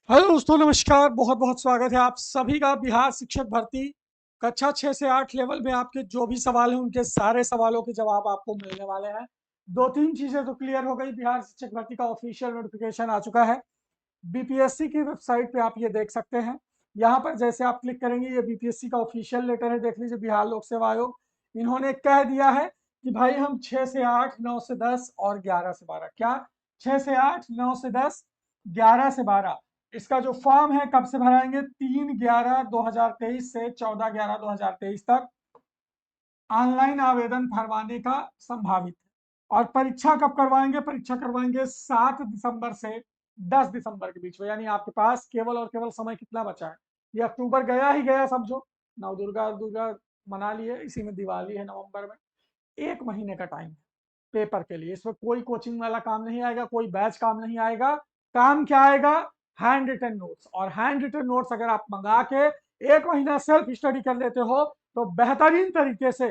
Hello दोस्तों, नमस्कार। बहुत बहुत स्वागत है आप सभी का बिहार शिक्षक भर्ती कक्षा 6 से 8 लेवल में। आपके जो भी सवाल हैं उनके सारे सवालों के जवाब आपको मिलने वाले हैं। दो तीन चीजें तो क्लियर हो गई। बिहार शिक्षक भर्ती का ऑफिशियल नोटिफिकेशन आ चुका है। बीपीएससी की वेबसाइट पे आप ये देख सकते हैं। यहाँ पर जैसे आप क्लिक करेंगे, ये बीपीएससी का ऑफिशियल लेटर है। देख लीजिए, बिहार लोक सेवा आयोग इन्होंने कह दिया है कि भाई हम 6 से 8, 9 से 10 और 11 से 12, क्या 6 से 8, 9 से 10, 11 से 12, इसका जो फॉर्म है कब से भराएंगे? 3/11/2023 से 14/11/2023 तक ऑनलाइन आवेदन भरवाने का संभावित है। और परीक्षा कब करवाएंगे? परीक्षा करवाएंगे 7 दिसंबर से 10 दिसंबर के बीच में। यानी आपके पास केवल और केवल समय कितना बचा है? ये अक्टूबर गया ही गया समझो। नव दुर्गा दुर्गा मना लिए, इसी में दिवाली है नवंबर में। एक महीने का टाइम है पेपर के लिए। इसमें कोई कोचिंग वाला काम नहीं आएगा, कोई बैच काम नहीं आएगा। काम क्या आएगा? Handwritten notes. और हैंड रिटन नोट्स अगर आप मंगा के एक महीना सेल्फ स्टडी कर लेते हो तो बेहतरीन तरीके से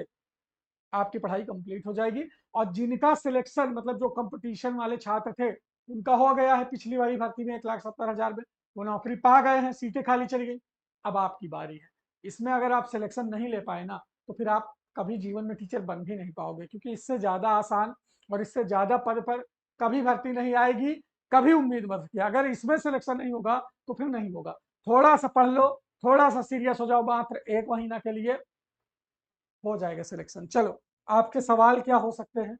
आपकी पढ़ाई कंप्लीट हो जाएगी। और जिनका सिलेक्शन, मतलब जो कंपटीशन वाले छात्र थे, उनका हो गया है पिछली वाली भर्ती में 1,70,000 में, वो नौकरी पा गए हैं, सीटें खाली चली गई। अब आपकी बारी है। इसमें अगर आप सिलेक्शन नहीं ले पाए ना, तो फिर आप कभी जीवन में टीचर बन भी नहीं पाओगे, क्योंकि इससे ज्यादा आसान और इससे ज्यादा पद पर कभी भर्ती नहीं आएगी। कभी उम्मीद मत रखिए। अगर इसमें सिलेक्शन नहीं होगा तो फिर नहीं होगा। थोड़ा सा पढ़ लो, थोड़ा सा सीरियस हो जाओ, मात्र एक महीना के लिए हो जाएगा सिलेक्शन। चलो, आपके सवाल क्या हो सकते हैं?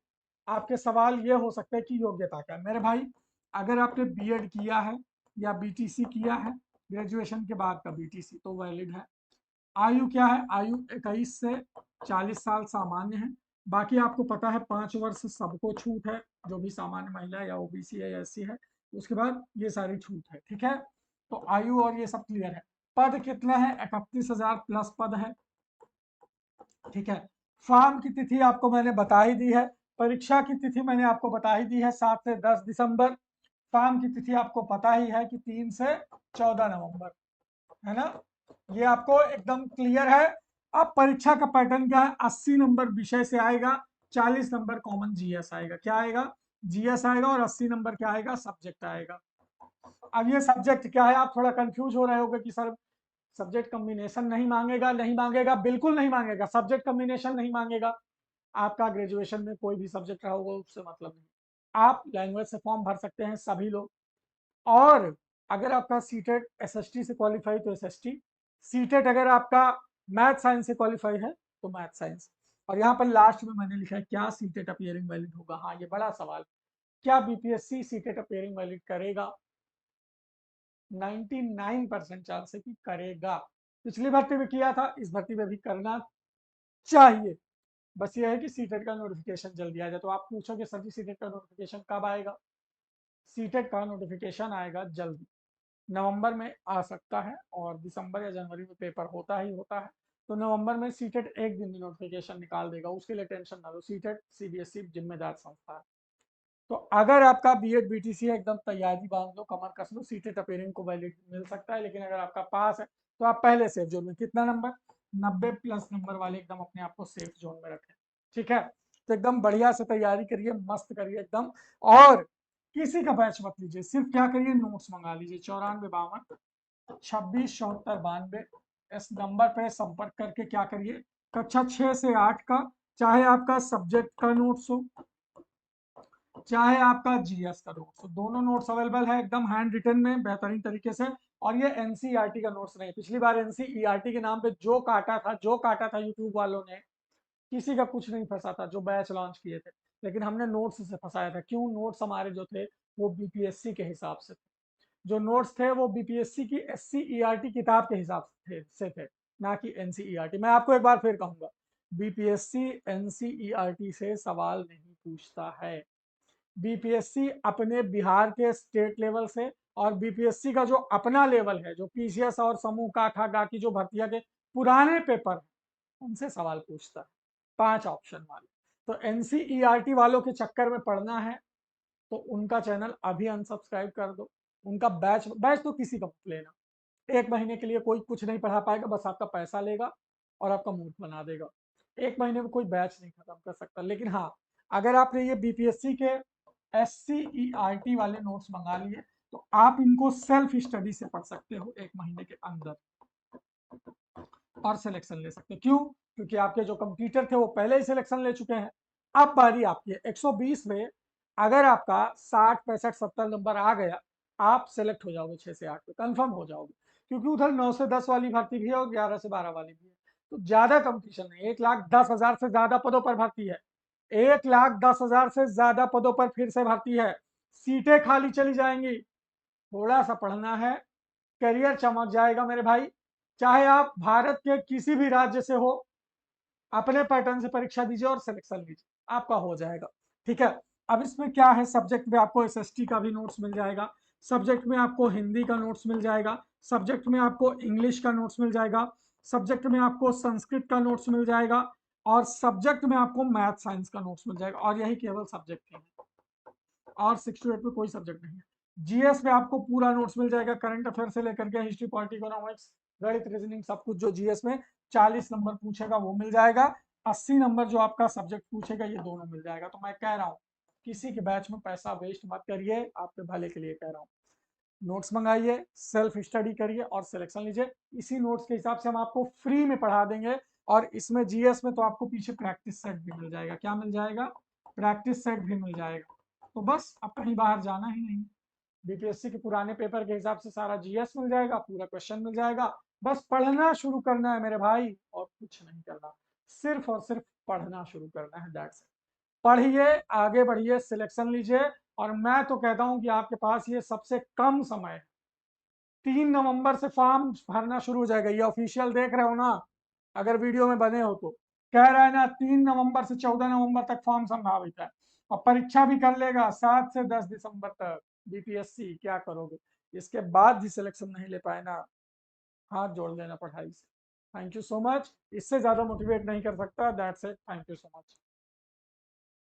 आपके सवाल ये हो सकते हैं कि योग्यता क्या है। मेरे भाई, अगर आपने बीएड किया है या बीटीसी किया है, ग्रेजुएशन के बाद का बीटीसी, तो वैलिड है। आयु क्या है? आयु 21 से 40 साल सामान्य है। बाकी आपको पता है 5 वर्ष सबको छूट है, जो भी सामान्य महिला या ओबीसी है या एससी है। उसके बाद ये सारी छूट है, ठीक है। तो आयु और ये सब क्लियर है। पद कितना है? 31,000 प्लस पद है, ठीक है। फॉर्म की तिथि आपको मैंने बता ही दी है। परीक्षा की तिथि मैंने आपको बता ही दी है, 7 से 10 दिसंबर। फॉर्म की तिथि आपको पता ही है कि 3 से 14 नवंबर, है ना। ये आपको एकदम क्लियर है। अब परीक्षा का पैटर्न क्या है? 80 नंबर विषय से आएगा, 40 नंबर कॉमन जीएस आएगा। क्या आएगा? जीएस आएगा। और 80 नंबर क्या आएगा? सब्जेक्ट आएगा। अब ये सब्जेक्ट क्या है? आप थोड़ा कंफ्यूज हो रहे होगे कि सर सब्जेक्ट कॉम्बिनेशन नहीं मांगेगा? नहीं मांगेगा, बिल्कुल नहीं मांगेगा। सब्जेक्ट कॉम्बिनेशन नहीं मांगेगा। आपका ग्रेजुएशन में कोई भी सब्जेक्ट रहा होगा उससे मतलब नहीं। आप लैंग्वेज से फॉर्म भर सकते हैं सभी लोग। और अगर आपका सीटेट एसएसटी से क्वालिफाई तो एसएसटी, सीटेट अगर आपका मैथ साइंस से क्वालिफाई है तो मैथ साइंस। और यहाँ पर लास्ट में मैंने लिखा है क्या सीटेट अपियरिंग वैलिड होगा। हाँ, ये बड़ा सवाल। क्या बीपीएससी सीटेट अपियरिंग वैलिड करेगा? 99% चांस है कि करेगा। पिछली भर्ती में किया था, इस भर्ती में भी करना चाहिए। बस ये है कि सीटेट का नोटिफिकेशन जल्दी आ जाए। तो आप पूछोगे सर जी सीटेट का नोटिफिकेशन कब आएगा? सीटेट का नोटिफिकेशन आएगा जल्दी। नवंबर में आ सकता है, और दिसंबर या जनवरी में पेपर होता ही होता है। तो नवंबर में सीटेट एक दिन में नोटिफिकेशन निकाल देगा, उसके लिए टेंशन ना लो। सीटेट सीबीएसई जिम्मेदार संस्था है। तो अगर आपका बीएड बीटीसी है, एकदम तैयारी बांध लो, कमर कस लो, सीटेट अपेयरिंग को वैलिड मिल सकता है। लेकिन अगर आपका पास है तो आप पहले सेफ जोन में, कितना नंबर? 90 प्लस नंबर वाले एकदम अपने आप को सेफ जोन में रखें, ठीक है। तो एकदम बढ़िया से तैयारी करिए, मस्त करिए एकदम। और किसी का बैच मत लीजिए, सिर्फ क्या करिए, नोट्स मंगा लीजिए। 94 52 26 74 92 इस नंबर पे संपर्क करके क्या करिए, कक्षा 6 से 8 का, चाहे आपका सब्जेक्ट का नोट्स हो, चाहे आपका जीएस का नोट्स हो, दोनों नोट्स अवेलेबल है एकदम हैंड रिटन में बेहतरीन तरीके से। और ये एनसीईआरटी का नोट्स नहीं। पिछली बार एनसीईआरटी के नाम पे जो काटा था यूट्यूब वालों ने, किसी का कुछ नहीं फंसा था जो बैच लॉन्च किए थे। लेकिन हमने नोट्स से फंसाया था। क्यों? नोट्स हमारे जो थे वो बीपीएससी के हिसाब से थे। जो नोट्स थे वो बीपीएससी की एससीईआरटी किताब के हिसाब से थे, ना कि एनसीईआरटी। मैं आपको एक बार फिर कहूंगा, बीपीएससी एनसीईआरटी से सवाल नहीं पूछता है। बीपीएससी अपने बिहार के स्टेट लेवल से, और बीपीएससी का जो अपना लेवल है, जो पीसीएस और समूह काठा गा की जो भर्तियां के पुराने पेपर, उनसे सवाल पूछता है, 5 ऑप्शन वाले। तो एनसीईआरटी वालों के चक्कर में पड़ना है तो उनका चैनल अभी अनसब्सक्राइब कर दो। उनका बैच बैच तो किसी का मत लेना। एक महीने के लिए कोई कुछ नहीं पढ़ा पाएगा, बस आपका पैसा लेगा और आपका मूड बना देगा। एक महीने में कोई बैच नहीं खत्म कर सकता। लेकिन हाँ, अगर आपने ये बीपीएससी के एससीईआरटी वाले नोट्स मंगा लिए तो आप इनको सेल्फ स्टडी से पढ़ सकते हो 1 महीने के अंदर और सिलेक्शन ले सकते हो। क्यों? क्योंकि आपके जो कंप्यूटर थे वो पहले ही सिलेक्शन ले चुके हैं। अब बारी आपकी है 120 में अगर आपका 60 65 70 नंबर आ गया, आप सेलेक्ट हो जाओगे 6 से 8 पे, कंफर्म हो जाओगे, क्योंकि उधर 9 से 10 वाली भर्ती भी है और 11 से 12 वाली भी है। तो ज्यादा कंपटीशन नहीं, 1,10,000 से ज्यादा पदों पर भर्ती है, 1,10,000 से ज्यादा पदों पर फिर से भर्ती है, सीटें खाली चली जाएंगी। थोड़ा सा पढ़ना है, करियर चमक जाएगा मेरे भाई। चाहे आप भारत के किसी भी राज्य से हो, अपने पैटर्न से परीक्षा दीजिए और सिलेक्शन लीजिए, आपका हो जाएगा। ठीक है, अब इसमें क्या है, सब्जेक्ट में आपको एसएसटी का भी नोट्स मिल जाएगा, सब्जेक्ट में आपको हिंदी का नोट्स मिल जाएगा, सब्जेक्ट में आपको इंग्लिश का नोट्स मिल जाएगा, सब्जेक्ट में आपको संस्कृत का नोट्स मिल जाएगा, और सब्जेक्ट में आपको मैथ साइंस का नोट्स मिल जाएगा। और यही केवल सब्जेक्ट है, और 6 to 8 में कोई सब्जेक्ट नहीं है। जीएस में आपको पूरा नोट्स मिल जाएगा, करंट अफेयर से लेकर के हिस्ट्री, पॉलिटी, इकोनॉमिक्स, गणित, रीजनिंग, सब कुछ जो जीएस में 40 नंबर पूछेगा वो मिल जाएगा। 80 नंबर जो आपका सब्जेक्ट पूछेगा, ये दोनों मिल जाएगा। तो मैं कह रहा हूँ किसी के बैच में पैसा वेस्ट मत करिए, आपके भले के लिए कह रहा हूँ। नोट्स मंगाइए, सेल्फ स्टडी करिए और सिलेक्शन लीजिए। इसी नोट्स के हिसाब से हम आपको फ्री में पढ़ा देंगे। और इसमें जीएस में तो आपको पीछे प्रैक्टिस सेट भी मिल जाएगा। क्या मिल जाएगा? प्रैक्टिस सेट भी मिल जाएगा। तो बस अब कहीं बाहर जाना ही नहीं। बीपीएससी के पुराने पेपर के हिसाब से सारा जीएस मिल जाएगा, पूरा क्वेश्चन मिल जाएगा। बस पढ़ना शुरू करना है मेरे भाई, और कुछ नहीं करना, सिर्फ और सिर्फ पढ़ना शुरू करना है। That's it. पढ़िए, आगे बढ़िए, सिलेक्शन लीजिए। और मैं तो कहता हूं कि आपके पास ये सबसे कम समय है। 3 नवंबर से फॉर्म भरना शुरू हो जाएगा, ये ऑफिशियल देख रहे हो ना, अगर वीडियो में बने हो तो। कह रहा है ना 3 नवंबर से 14 नवंबर तक फॉर्म संभावित है, और परीक्षा भी कर लेगा 7 से 10 दिसंबर तक। बीपीएससी क्या करोगे? इसके बाद भी सिलेक्शन नहीं ले पाए ना, हाथ जोड़ लेना पढ़ाई से। Thank you so much. इससे ज्यादा मोटिवेट नहीं कर सकता। That's it, thank you so much.